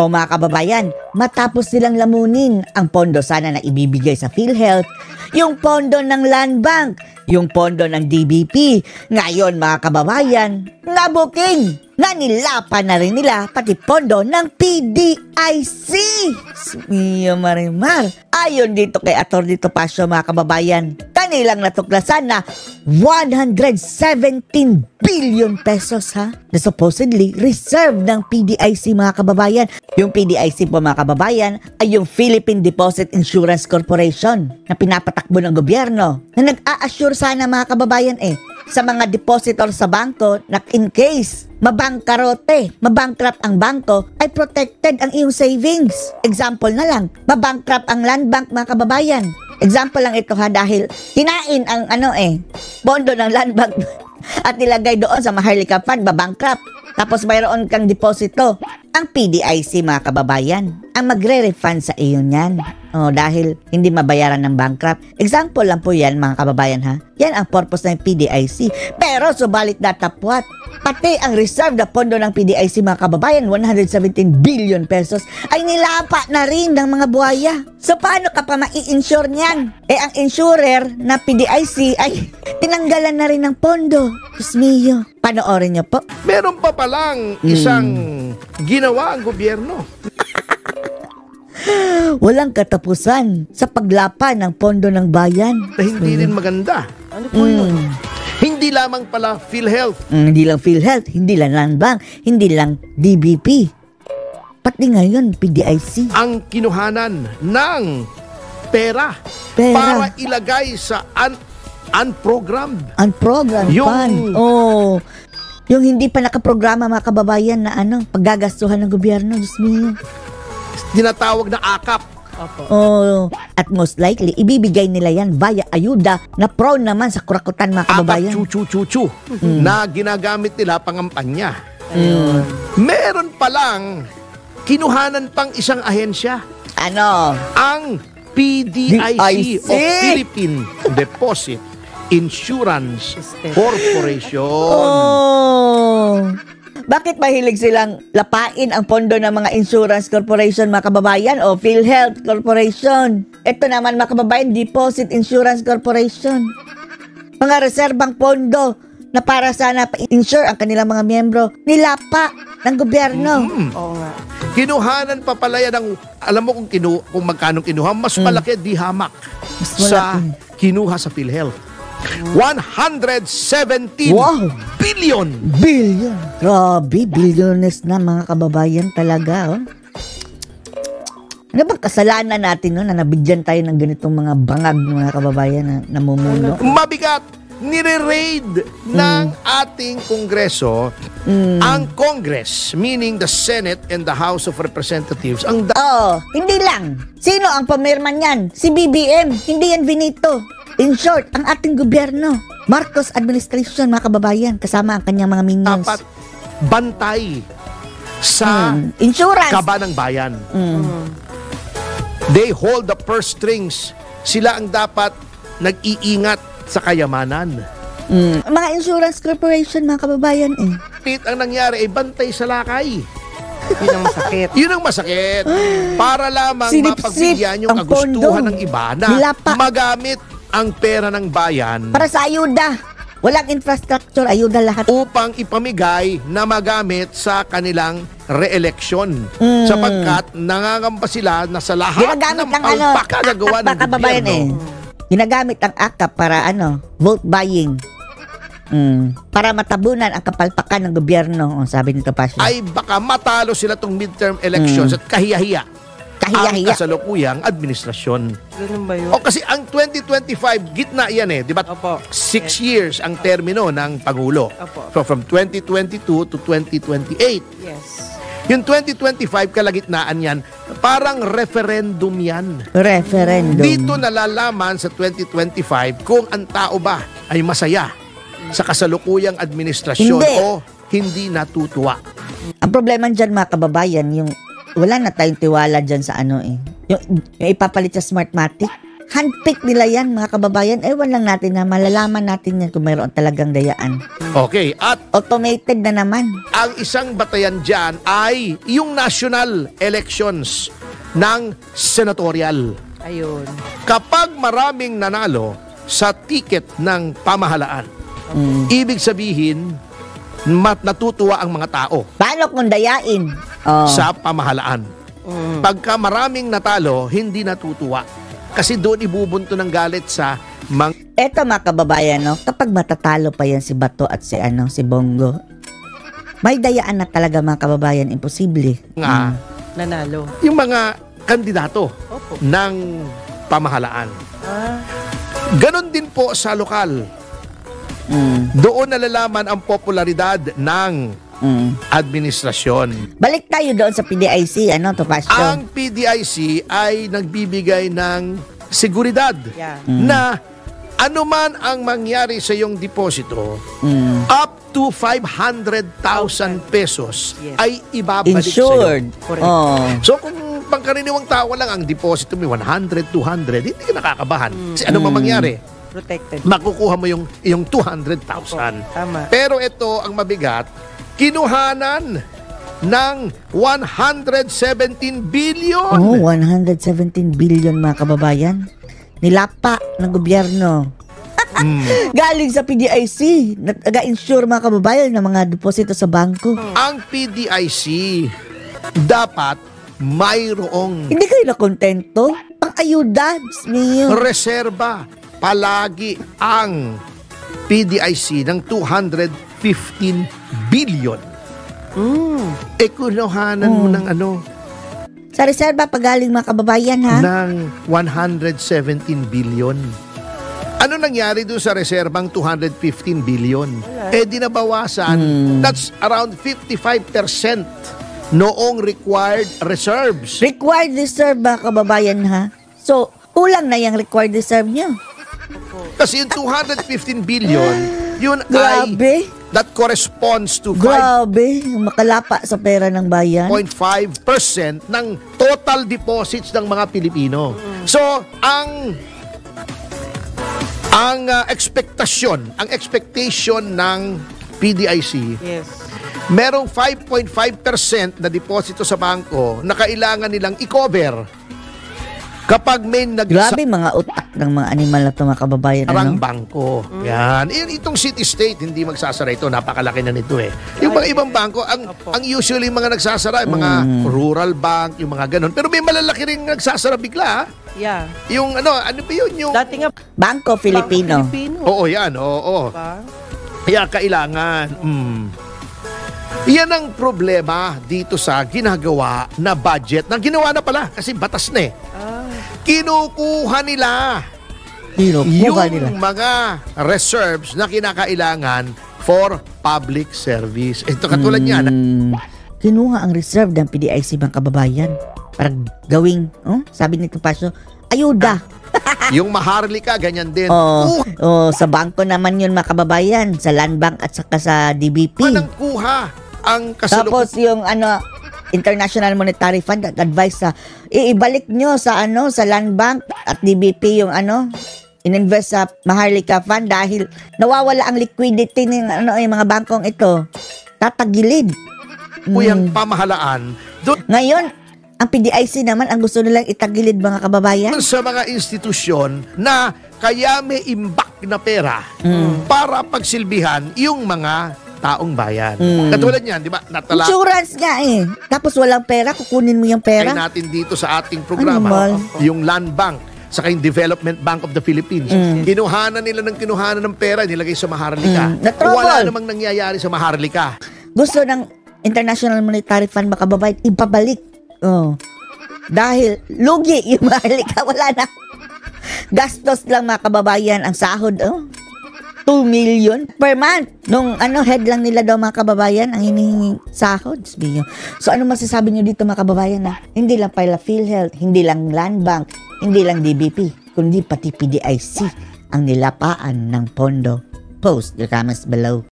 O mga kababayan, matapos silang lamunin ang pondo sana na ibibigay sa PhilHealth, yung pondo ng Land Bank, yung pondo ng DBP, ngayon mga kababayan, nabuking! Nanilapan na rin nila pati pondo ng PDIC! Mio Marimar, ayon dito kay Atty. Topacio mga kababayan, kanilang natuklasan na 117 billion pesos na supposedly reserve ng PDIC mga kababayan. Yung PDIC po mga kababayan ay yung Philippine Deposit Insurance Corporation na pinapatakbo ng gobyerno na nag-a-assure sana mga kababayan sa mga depositor sa bangko na in case mabankrupt ang bangko ay protected ang iyong savings. Example na lang, mabankrupt ang Land Bank mga kababayan. Example lang ito dahil kinain ang pondo ng Land Bank at nilagay doon sa Maharlika Fund, mabankrupt. Tapos mayroon kang deposito. Ang PDIC mga kababayan, ang magre-refund sa iyo niyan. Dahil hindi mabayaran ng bankrupt. Example lang po yan mga kababayan Yan ang purpose ng PDIC. Pero subalit datapwat, pati ang reserve na pondo ng PDIC mga kababayan, 117 billion pesos, ay nilapa na rin ng mga buhaya. So paano ka pa mai-insure niyan? Ang insurer na PDIC ay tinanggalan na rin ng pondo. Diyos mio, panoorin niyo po. Meron pa palang isang ginawa ang gobyerno. Walang katapusan sa paglapa ng pondo ng bayan. Na hindi rin maganda. Ano po yun? Hindi lamang pala PhilHealth. Hindi lang PhilHealth, hindi lang Land Bank, hindi lang DBP. Pati ngayon, PDIC. Ang kinuhanan ng pera. Para ilagay sa unprogrammed fund. Yung hindi pa nakaprograma mga kababayan na paggagastuhan ng gobyerno. Diyos mio. Tinatawag na AKAP. At most likely, ibibigay nila yan via ayuda na prone naman sa kurakutan mga kababayan. AKAP na ginagamit nila pangampanya. Meron palang kinuhanan pang isang ahensya. Ang PDIC o Philippine Deposit Insurance Corporation. Bakit mahilig silang lapain ang pondo ng mga insurance corporation mga kababayan o PhilHealth Corporation? Ito naman mga kababayan, Deposit Insurance Corporation. Mga reserbang pondo na para sana pa-insure ang kanilang mga miyembro, nilapa ng gobyerno. Kinuhanan pa pala yan ng, alam mo kung magkano kinuha, mas malaki di hamak sa kinuha sa PhilHealth. 117 billion. Grabe, billiones na mga kababayan talaga. Ano bang kasalanan natin na nabigyan tayo ng ganitong mga bangag mga kababayan na namumuno? Mabigat. Nire-raid ng ating Kongreso ang Congress, meaning the Senate and the House of Representatives. Hindi lang. Sino ang pumirma niyan? Si BBM. Hindi yan Benito. In short, ang ating gobyerno, Marcos administration mga kababayan, kasama ang kanyang mga minions. Dapat bantay sa insurance kaba ng bayan. They hold the purse strings. Sila ang dapat nag-iingat sa kayamanan. Mga insurance corporation mga kababayan ang nangyari ay bantay sa lakay. Yun ang masakit. Yun ang masakit. Para lamang mapagbigyan yung kagustuhan ng iba na magamit ang pera ng bayan para sa ayuda. Walang infrastructure, ayuda lahat. Upang ipamigay na magamit sa kanilang re-election. Sapagkat nangangamba sila na sa lahat ng pagkakagawa ng gobyerno. Ginagamit ang AKAP para vote buying. Para matabunan ang kapalpakan ng gobyerno, sabi ni Topacio. Ay baka matalo sila tong midterm elections at kahiya-hiya ang kasalukuyang administrasyon. Ganun ba yun? Kasi ang 2025, gitna yan di ba? 6 years ang termino ng Pangulo. So from 2022 to 2028. Yes. Yung 2025, kalagitnaan yan, parang referendum yan. Referendum. Dito nalalaman sa 2025 kung ang tao ba ay masaya sa kasalukuyang administrasyon o hindi natutuwa. Ang problema dyan mga kababayan, yung wala na tayong tiwala dyan sa yung ipapalit sa Smartmatic. handpick nila yan, mga kababayan. Ewan lang natin na malalaman natin yan kung mayroon talagang dayaan. Okay, at Automated na naman. ang isang batayan dyan ay yung national elections ng senatorial. Ayun. Kapag maraming nanalo sa ticket ng pamahalaan, ibig sabihin, natutuwa ang mga tao Paano kung dayain? sa pamahalaan. Pagka maraming natalo, hindi natutuwa. Kasi doon ibubunto ng galit sa mga... Eto mga kababayan, no? Kapag matatalo pa yan si Bato at si Bongo, may dayaan na talaga mga kababayan, imposible. Nanalo. Yung mga kandidato Opo. ng pamahalaan. Ganon din po sa lokal. Doon nalalaman ang popularidad ng administrasyon. Balik tayo doon sa PDIC, Topacio? Ang PDIC ay nagbibigay ng seguridad Yeah. na anuman ang mangyari sa iyong deposito, up to 500,000 pesos Yes. ay ibabalik Insured. sa iyo. Correct. So kung pangkaraniwang tao lang ang deposito mo 100, 200, hindi ka nakakabahan. Kasi ano man mangyari, Protected. makukuha mo yung 200,000. Tama. Pero ito ang mabigat, kinuhanan ng 117 billion. 117 billion mga kababayan. Nilapa ng gobyerno. Galing sa PDIC. Nag-insure mga kababayan ng mga deposito sa bangko. Ang PDIC dapat mayroong Hindi kayo na kontento? Ang ayuda, Diyos mio. reserba palagi ang PDIC ng 215 billion. Kinuhanan mo ng Sa reserba, pagaling mga kababayan, ha? ng 117 billion. Ano nangyari doon sa reserbang 215 billion? Di nabawasan. That's around 55% noong required reserves. Required reserve mga kababayan, ha? So, kulang na yung required reserve nyo. Kasi yung 215 billion, yun Grabe. that corresponds to Grabe. Makalapa sa pera ng bayan. 5.5% ng total deposits ng mga Pilipino. So, ang expectation ng PDIC, Yes. merong 5.5% na deposito sa bangko na kailangan nilang i-cover kapag may Grabe mga utak ng mga animal na ito mga kababayan. sarang bangko. Yan. Itong city-state, hindi magsasara ito. Napakalaki na nito eh. Yung mga ibang bangko, ang usually mga nagsasara, yung mga rural bank, yung mga ganon. Pero may malalaki rin nagsasara bigla. Yeah. Yung ano ba yun? Yung... Dati nga, Bangko Filipino. Filipino. Oo, yan. Oo. Diba? Kaya kailangan. Yan ang problema dito sa ginagawa na budget. Na ginawa na pala kasi batas na eh. Kinukuha nila yung nila. mga reserves na kinakailangan for public service. Ito katulad niyan. Kinuha ang reserve ng PDIC mga kababayan para gawing, sabi nito Pasyo, ayuda. Yung Maharlika, ganyan din. Sa bangko naman yun mga kababayan, sa Land Bank at saka sa DBP. Manang kuha ang kasalukot. Tapos yung International Monetary Fund advice sa iibalik nyo sa sa Land Bank at DBP yung ininvest sa Maharlika Fund dahil nawawala ang liquidity ng yung mga bangkong ito. Tatagilid. Ang pamahalaan doon Ngayon, ang PDIC naman ang gusto nilang itagilid mga kababayan. sa mga institusyon na kaya may imbak na pera para pagsilbihan yung mga taong bayan. Katulad niyan, di ba? Insurance nga eh. Tapos walang pera, kukunin mo yung Kaya pera. natin dito sa ating programa, yung Land Bank, saka yung Development Bank of the Philippines. Kinuhanan nila ng pera, nilagay sa Maharlika. Na-trouble. Wala namang nangyayari sa Maharlika. Gusto ng International Monetary Fund makababayad, ibabalik. Dahil lugi yung Maharlika, wala na. Gastos lang mga kababayan ang sahod. 2 million per month. Nung head lang nila daw mga kababayan ang hinihingi sahod. So ano masasabi nyo dito mga kababayan na hindi lang pala PhilHealth, hindi lang Land Bank, hindi lang DBP, kundi pati PDIC ang nilapaan ng pondo. Post your comments below.